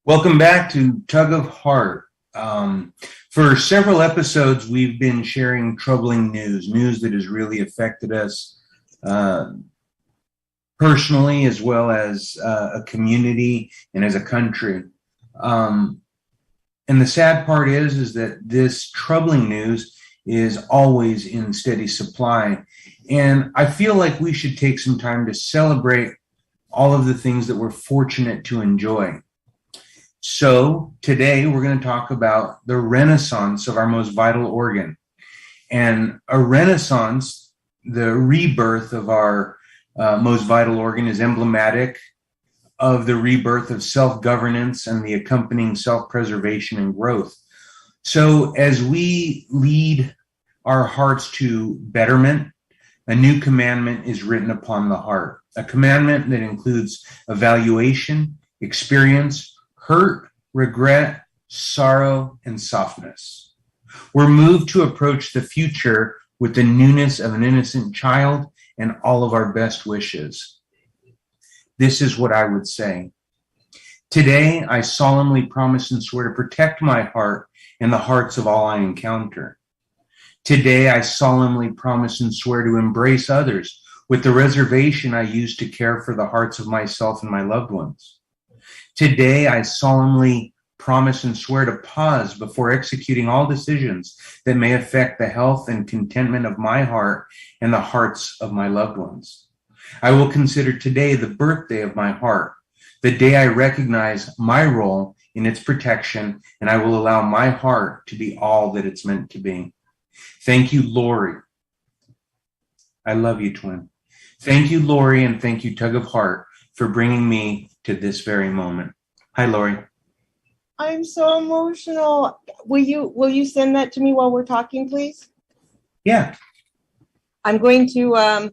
Welcome back to Tug of Heart. For several episodes, we've been sharing troubling news that has really affected us uh, personally as well as a community and as a country. Um, and the sad part is that this troubling news is always in steady supply. And I feel like we should take some time to celebrate all of the things that we're fortunate to enjoy. So today we're going to talk about the renaissance of our most vital organ. And a renaissance, the rebirth of our most vital organ, is emblematic of the rebirth of self-governance and the accompanying self-preservation and growth. So as we lead our hearts to betterment, a new commandment is written upon the heart, a commandment that includes evaluation, experience, hurt, regret, sorrow, and softness. We're moved to approach the future with the newness of an innocent child and all of our best wishes. This is what I would say. Today, I solemnly promise and swear to protect my heart and the hearts of all I encounter. Today, I solemnly promise and swear to embrace others with the reservation I use to care for the hearts of myself and my loved ones. Today, I solemnly promise and swear to pause before executing all decisions that may affect the health and contentment of my heart and the hearts of my loved ones. I will consider today the birthday of my heart, the day I recognize my role in its protection, and I will allow my heart to be all that it's meant to be. Thank you, Lori. I love you, twin. Thank you, Lori, and thank you, Tug of Heart, for bringing me to this very moment. Hi, Lori. I'm so emotional. Will you send that to me while we're talking, please? Yeah. I'm going to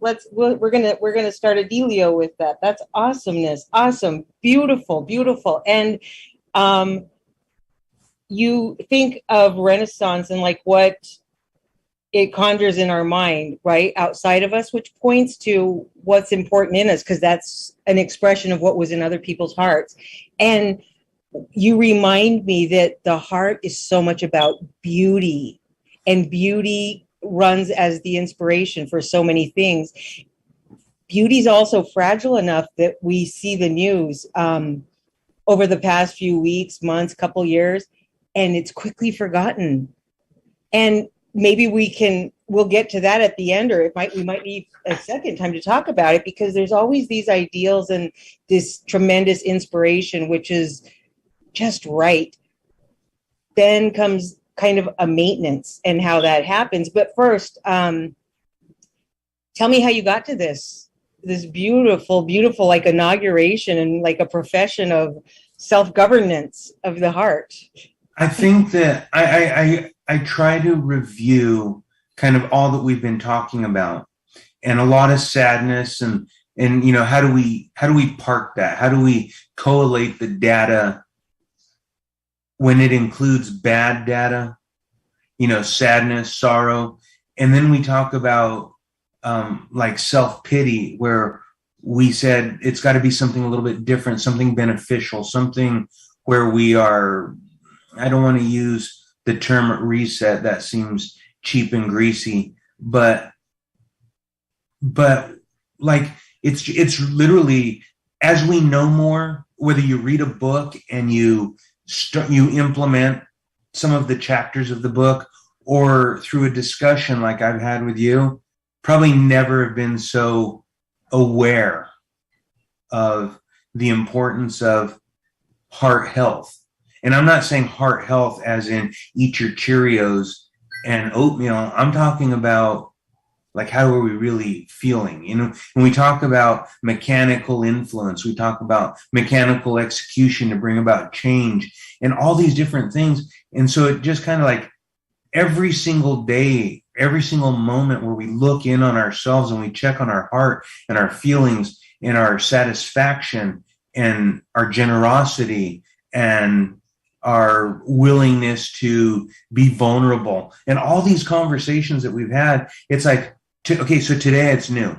we're gonna start a dealio with that. That's awesomeness. Awesome. Beautiful. And you think of Renaissance and like what it conjures in our mind, right? Outside of us, which points to what's important in us, because that's an expression of what was in other people's hearts. And you remind me that the heart is so much about beauty, and beauty runs as the inspiration for so many things. Beauty is also fragile enough that we see the news over the past few weeks, months, couple years, and it's quickly forgotten. And maybe we'll get to that at the end, or we might need a second time to talk about it, because there's always these ideals and this tremendous inspiration, which is just right. Then comes kind of a maintenance and how that happens. But first, tell me how you got to this beautiful, like inauguration and like a profession of self-governance of the heart. I think that I try to review kind of all that we've been talking about, and a lot of sadness, and how do we park that? How do we collate the data when it includes bad data, sadness, sorrow, and then we talk about like self-pity, where we said it's got to be something a little bit different, something beneficial, something where we are, I don't want to use the term reset, that seems cheap and greasy, but like it's literally, as we know more, whether you read a book and you implement some of the chapters of the book, or through a discussion like I've had with you, probably never have been so aware of the importance of heart health. And I'm not saying heart health as in eat your Cheerios and oatmeal. I'm talking about like, how are we really feeling? When we talk about mechanical influence, we talk about mechanical execution to bring about change and all these different things. And so it just kind of like every single day, every single moment where we look in on ourselves and we check on our heart and our feelings and our satisfaction and our generosity and our willingness to be vulnerable and all these conversations that we've had, it's like, okay, so today it's new.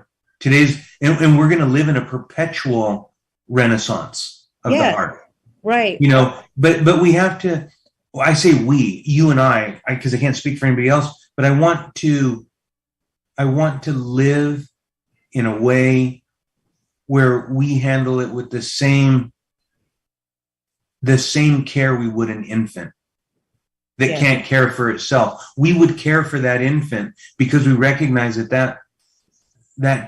And we're going to live in a perpetual renaissance of the heart. Right. But we have to, well, I say we, you and I, because I can't speak for anybody else, but I want to live in a way where we handle it with the same care we would an infant that Yeah. can't care for itself. We would care for that infant because we recognize that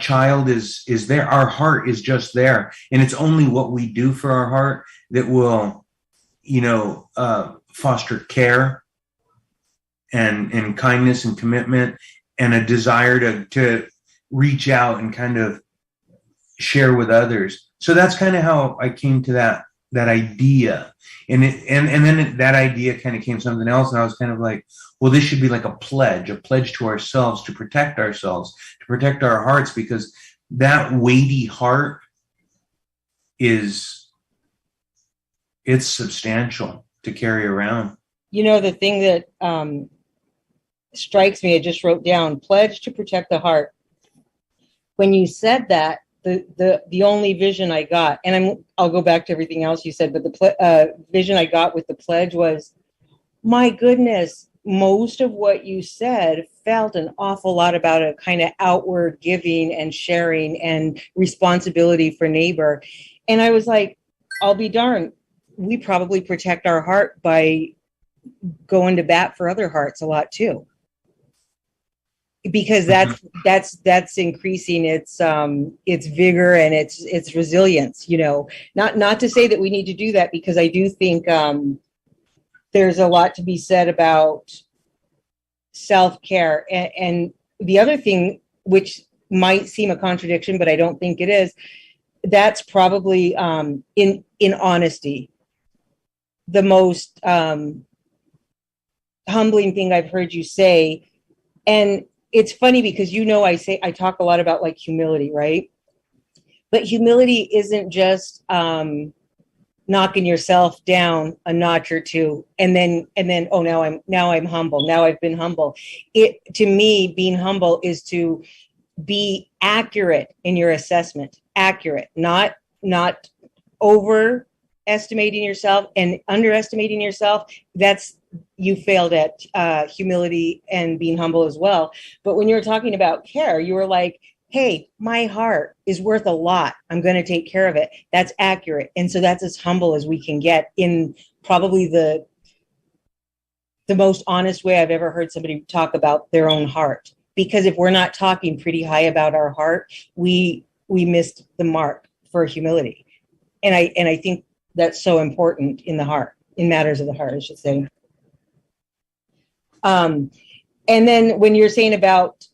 child is there. Our heart is just there, and it's only what we do for our heart that will, foster care and kindness and commitment and a desire to reach out and kind of share with others. So that's kind of how I came to that idea. And then that idea kind of came something else. And I was kind of like, well, this should be like a pledge to ourselves, to protect ourselves, to protect our hearts, because that weighty heart it's substantial to carry around. The thing that strikes me, I just wrote down, pledge to protect the heart. When you said that, the only vision I got, and I'll go back to everything else you said, but the vision I got with the pledge was, my goodness, most of what you said felt an awful lot about a kind of outward giving and sharing and responsibility for neighbor. And I was like, I'll be darned, we probably protect our heart by going to bat for other hearts a lot too, because that's increasing its vigor and its resilience. Not to say that we need to do that, because I do think there's a lot to be said about self-care. And the other thing, which might seem a contradiction, but I don't think it is, that's probably in honesty the most humbling thing I've heard you say. And it's funny because I talk a lot about like humility, right? But humility isn't just knocking yourself down a notch or two and then oh, now I'm humble, now I've been humble. To me, being humble is to be accurate in your assessment, not overestimating yourself and underestimating yourself. That's, you failed at humility and being humble as well. But when you're talking about care, you were like, hey, my heart is worth a lot, I'm going to take care of it. That's accurate. And so that's as humble as we can get, in probably the most honest way I've ever heard somebody talk about their own heart. Because if we're not talking pretty high about our heart, we missed the mark for humility. And I think that's so important in the heart, in matters of the heart, I should say. And then when you're saying about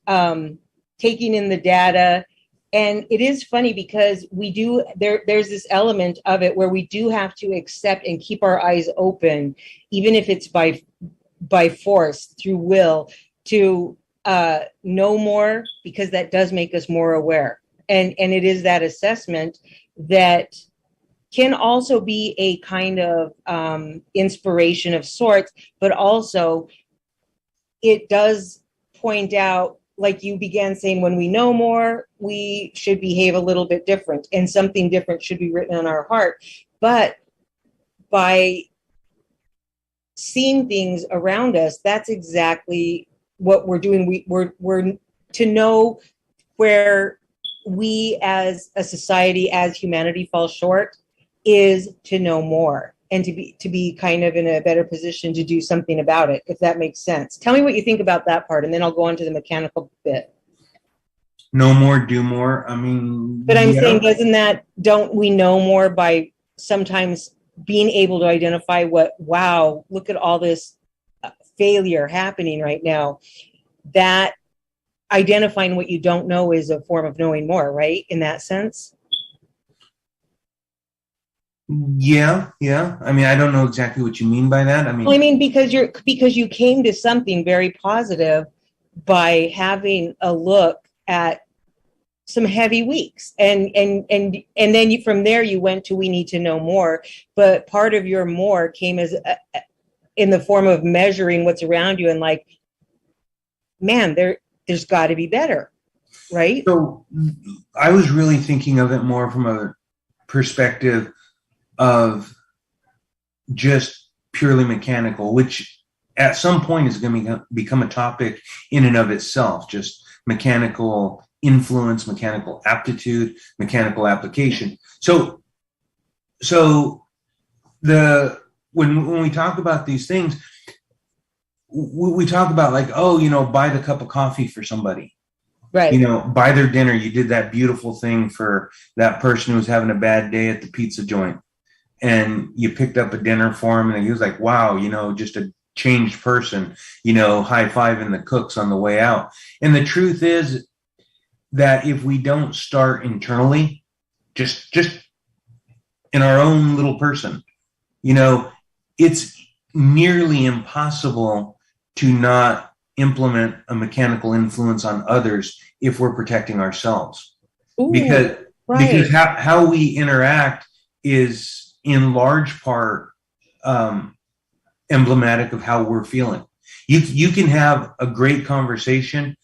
taking in the data, and it is funny because there's this element of it where we do have to accept and keep our eyes open, even if it's by force, through will, to know more, because that does make us more aware. And it is that assessment that can also be a kind of inspiration of sorts, but also it does point out, like you began saying, when we know more, we should behave a little bit different, and something different should be written on our heart. But by seeing things around us, that's exactly what we're doing. We're to know where we as a society, as humanity, fall short, is to know more and to be kind of in a better position to do something about it, if that makes sense. Tell me what you think about that part, and then I'll go on to the mechanical bit. Know more, do more. I mean, but I'm saying, don't we know more by sometimes being able to identify wow, look at all this failure happening right now. That identifying what you don't know is a form of knowing more, right? In that sense. Yeah. I mean, I don't know exactly what you mean by that. I mean, because you came to something very positive by having a look at some heavy weeks, and then from there you went to, we need to know more. But part of your more came as in the form of measuring what's around you and like, man, there's got to be better, right? So I was really thinking of it more from a perspective of just purely mechanical, which at some point is going to become a topic in and of itself, just mechanical influence, mechanical aptitude, mechanical application. So the when we talk about these things, we talk about like, oh, buy the cup of coffee for somebody. Right. Buy their dinner. You did that beautiful thing for that person who was having a bad day at the pizza joint. And you picked up a dinner for him, and he was like, wow, just a changed person, high-fiving the cooks on the way out. And the truth is that if we don't start internally, just in our own little person, it's nearly impossible to not implement a mechanical influence on others if we're protecting ourselves. Ooh, because right. how we interact is in large part emblematic of how we're feeling. You can have a great conversation,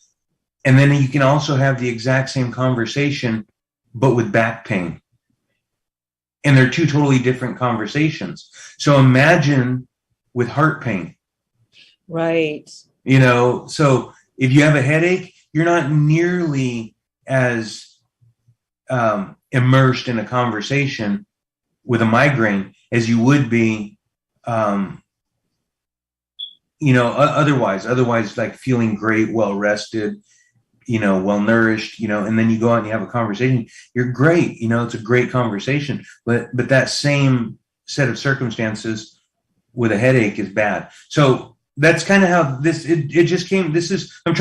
and then you can also have the exact same conversation but with back pain, and they're two totally different conversations. So imagine with heart pain. Right. So if you have a headache, you're not nearly as immersed in a conversation with a migraine as you would be, otherwise like feeling great, well rested, well nourished, and then you go out and you have a conversation. You're great. It's a great conversation, but that same set of circumstances with a headache is bad. So that's kind of how it just came. This is a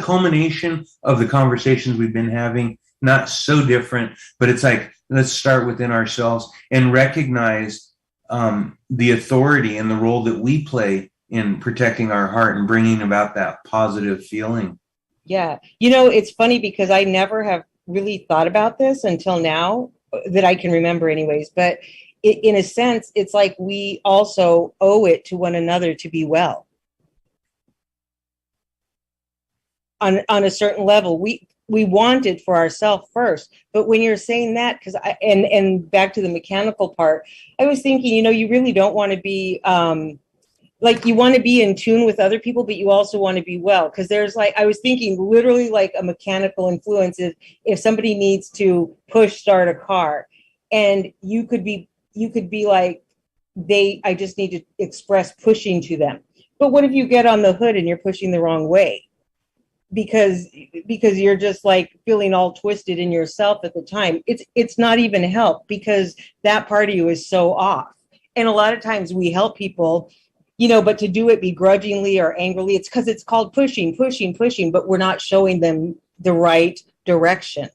culmination of the conversations we've been having, not so different, but it's like, let's start within ourselves and recognize the authority and the role that we play in protecting our heart and bringing about that positive feeling. Yeah. It's funny because I never have really thought about this until now, that I can remember anyways. But in a sense, it's like we also owe it to one another to be well. On a certain level, we want it for ourselves first. But when you're saying that, because and back to the mechanical part, I was thinking, you really don't want to be like, you want to be in tune with other people, but you also want to be well. Because there's like, I was thinking literally like a mechanical influence is if somebody needs to start a car, and you could be like, I just need to express pushing to them. But what if you get on the hood and you're pushing the wrong way? Because you're just like feeling all twisted in yourself at the time. It's not even help, because that part of you is so off. And a lot of times we help people, but to do it begrudgingly or angrily, it's because it's called pushing, but we're not showing them the right direction.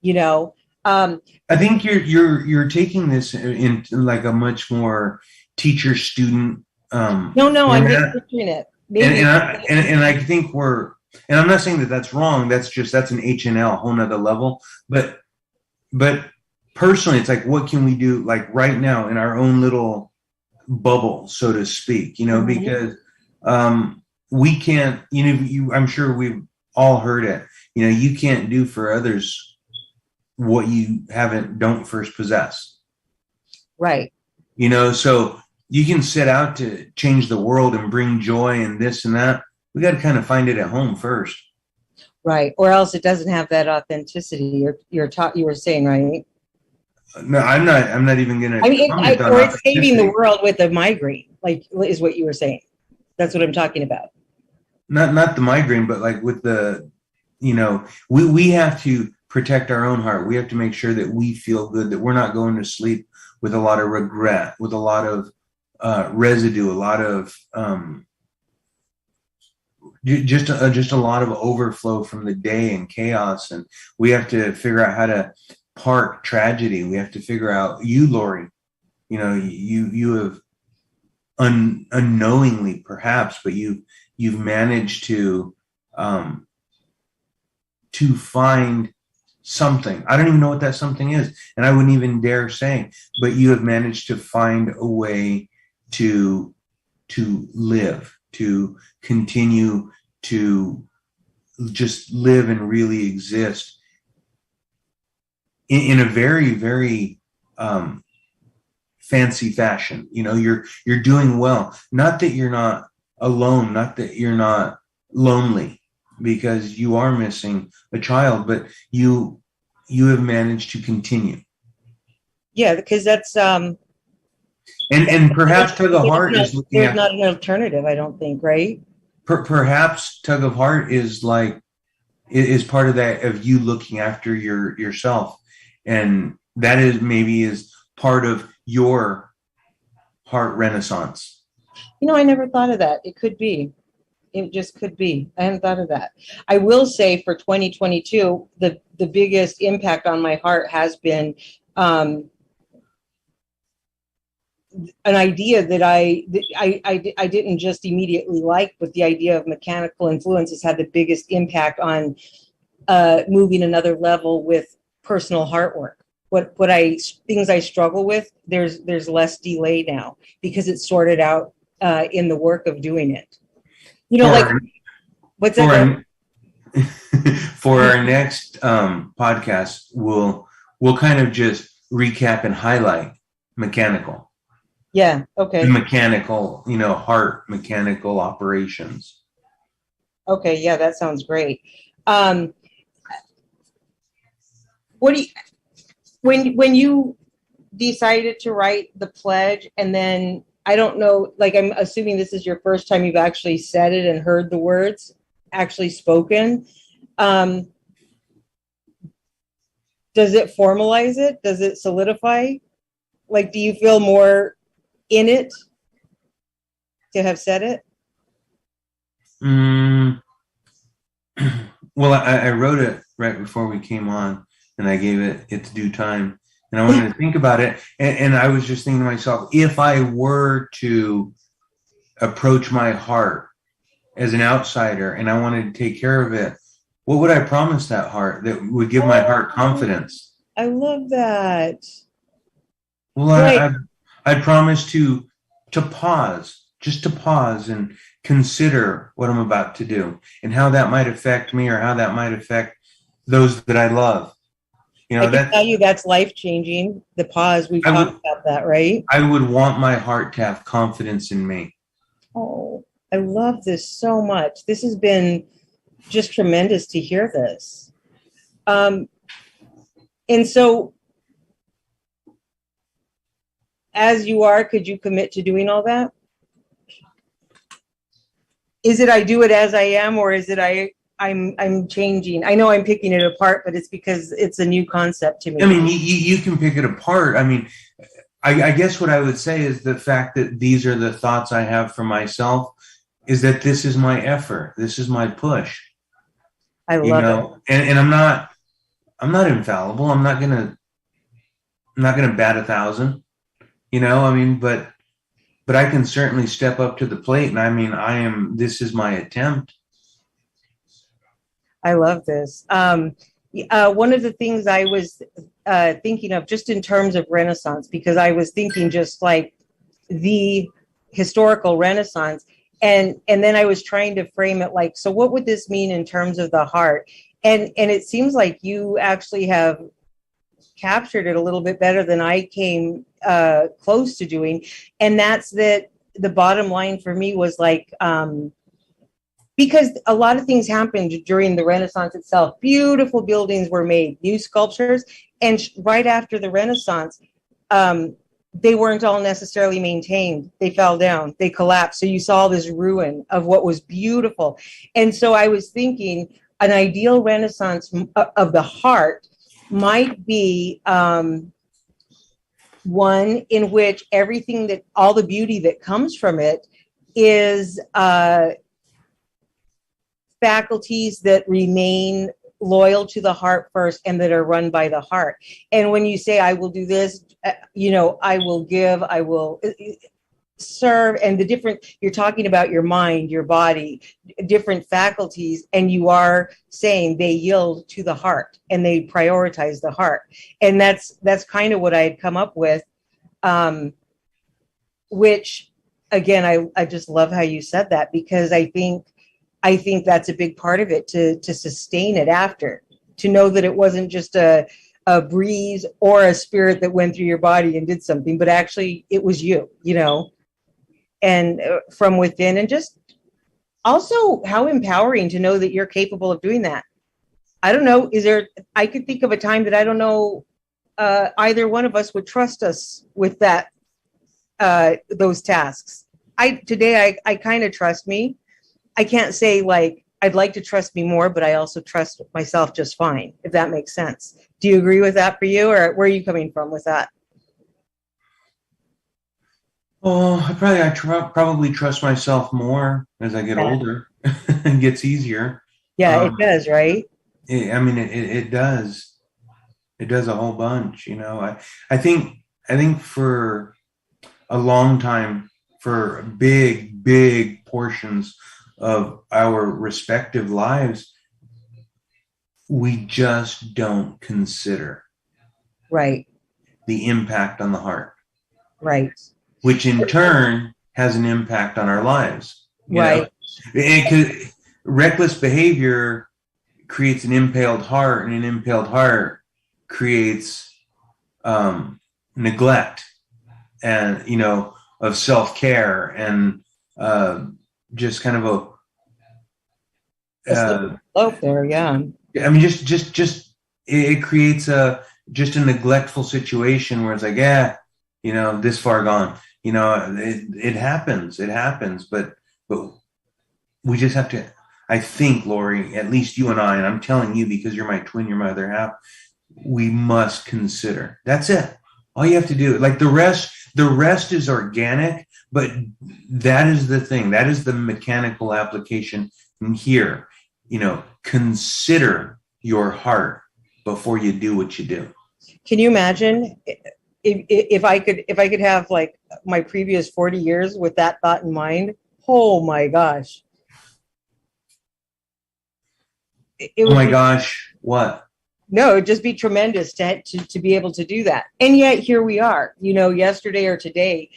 I think you're taking this in like a much more teacher student. No, I'm just picturing it. Maybe. And I think and I'm not saying that that's wrong. That's an H&L, a whole nother level. But personally, it's like, what can we do like right now in our own little bubble, so to speak, Mm-hmm. because we can't, I'm sure we've all heard it, you can't do for others what you don't first possess. Right. So you can set out to change the world and bring joy and this and that. We got to kind of find it at home first. Right. Or else it doesn't have that authenticity you were saying, right? No, I'm not even going to. I mean, or it's saving the world with a migraine, like, is what you were saying. That's what I'm talking about. Not the migraine, but like with the, we have to protect our own heart. We have to make sure that we feel good, that we're not going to sleep with a lot of regret, with a lot of residue, a lot of just a lot of overflow from the day and chaos. And we have to figure out how to park tragedy. We have to figure out, you, Lori, you have unknowingly perhaps, but you've managed to find something. I don't even know what that something is, and I wouldn't even dare say, but you have managed to find a way to live, to continue to just live and really exist in a very, very fancy fashion. You know, you're doing well. Not that you're not alone, not that you're not lonely, because you are missing a child, but you have managed to continue. Yeah, because that's And perhaps Tug of Heart not, is looking there's at, not an alternative, I don't think, right? perhaps Tug of Heart is like, is part of that, of you looking after yourself, and that is maybe is part of your heart renaissance. You know, I never thought of that. It could be. It just could be. I hadn't thought of that. I will say for 2022, the biggest impact on my heart has been an idea that I didn't just immediately like, but the idea of mechanical influence has had the biggest impact on moving another level with personal heart work. Things I struggle with, there's less delay now because it's sorted out in the work of doing it. You know, like what's that? For our next podcast, we'll kind of just recap and highlight mechanical. Yeah. Okay. Mechanical, you know, heart mechanical operations. Okay. Yeah, that sounds great. What do you, when you decided to write the pledge, and then I don't know, like I'm assuming this is your first time you've actually said it and heard the words actually spoken. Does it formalize it? Does it solidify? Like, do you feel more in it to have said it? Well, I wrote it right before we came on, and I gave it its due time. And I wanted to think about it. And I was just thinking to myself, if I were to approach my heart as an outsider and I wanted to take care of it, what would I promise that heart that would give my heart confidence? I love that. Well, right. I promise to pause, just to pause and consider what I'm about to do and how that might affect me or how that might affect those that I love. You know, I can tell you that's life-changing. The pause, we've talked about that, right? I would want my heart to have confidence in me. Oh, I love this so much. This has been just tremendous to hear this. And so, as you are, could you commit to doing all that? Is it I do it as I am, or is it I'm changing? I know I'm picking it apart, but it's because it's a new concept to me. I mean, you can pick it apart. I mean, I guess what I would say is the fact that these are the thoughts I have for myself is that this is my effort. This is my push. I love it. And I'm not infallible. I'm not gonna bat 1,000. You know, I mean, but I can certainly step up to the plate. And I mean, this is my attempt. I love this. One of the things I was thinking of just in terms of Renaissance, because I was thinking just like the historical Renaissance, and then I was trying to frame it like, so what would this mean in terms of the heart? And it seems like you actually have captured it a little bit better than I came close to doing. And that's that the bottom line for me was like, because a lot of things happened during the Renaissance itself. Beautiful buildings were made, new sculptures, and right after the Renaissance, they weren't all necessarily maintained. They fell down, they collapsed. So you saw this ruin of what was beautiful. And so I was thinking an ideal Renaissance of the heart might be one in which everything that, all the beauty that comes from it is faculties that remain loyal to the heart first and that are run by the heart. And when you say, I will do this, you know, I will give, I will serve, and the different, you're talking about your mind, your body, different faculties, and you are saying they yield to the heart and they prioritize the heart. And that's kind of what I had come up with, which again, I just love how you said that, because I think that's a big part of it, to sustain it after, to know that it wasn't just a a breeze or a spirit that went through your body and did something, but actually it was you, and from within. And just also how empowering to know that you're capable of doing that. I don't know, I could think of a time that I don't know either one of us would trust us with that, those tasks. Today I kind of trust me. I can't say like I'd like to trust me more, but I also trust myself just fine, if that makes sense. Do you agree with that for you, or where are you coming from with that? Oh, probably trust myself more as I get older. It gets easier. Yeah, it does, right? It does. It does a whole bunch. I think for a long time, for big portions of our respective lives, we just don't consider Right. the impact on the heart, Right. which in turn has an impact on our lives. Right. Reckless behavior creates an impaled heart, and an impaled heart creates neglect and of self-care and just kind of there, yeah. just it creates just a neglectful situation where it's like, this far gone. It happens, but we just have to. I think, Lori, at least you and I'm telling you because you're my twin, you're my other half. We must consider. That's it. All you have to do, like the rest is organic, but that is the thing. That is the mechanical application here. Consider your heart before you do what you do. Can you imagine if I could have like my previous 40 years with that thought in mind? Oh my gosh. Oh my gosh, what? No, it'd just be tremendous to be able to do that. And yet here we are, yesterday or today,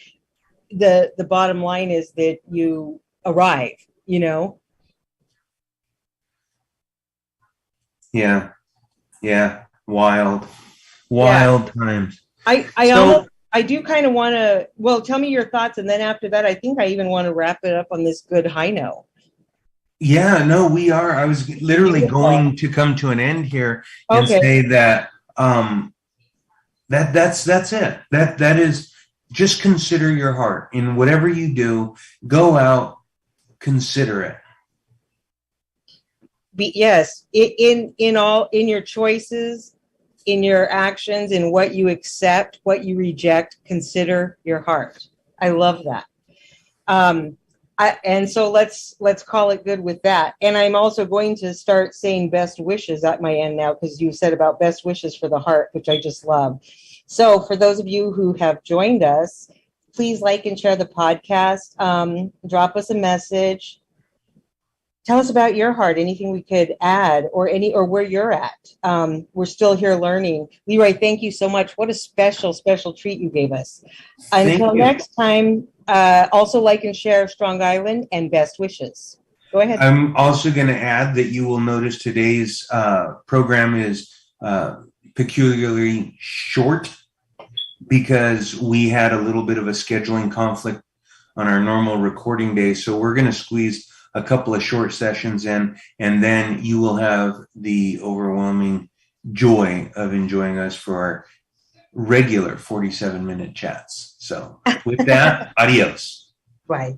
the bottom line is that you arrive, Yeah. Wild times. I do kind of want to, well, tell me your thoughts. And then after that, I think I even want to wrap it up on this good high note. Yeah, no, we are. I was literally going to come to an end here and say that that's it. That is, just consider your heart in whatever you do. Go out, consider it. Yes, in your choices, in your actions, in what you accept, what you reject, consider your heart. I love that. And so let's call it good with that. And I'm also going to start saying best wishes at my end now, because you said about best wishes for the heart, which I just love. So for those of you who have joined us, please like and share the podcast. Drop us a message. Tell us about your heart, anything we could add or where you're at. We're still here learning. Leroy, thank you so much. What a special treat you gave us. Until next time, also like and share Strong Island and best wishes. Go ahead. I'm also going to add that you will notice today's program is peculiarly short because we had a little bit of a scheduling conflict on our normal recording day. So we're going to squeeze a couple of short sessions in, and then you will have the overwhelming joy of enjoying us for our regular 47-minute chats. So with that, adios. Bye.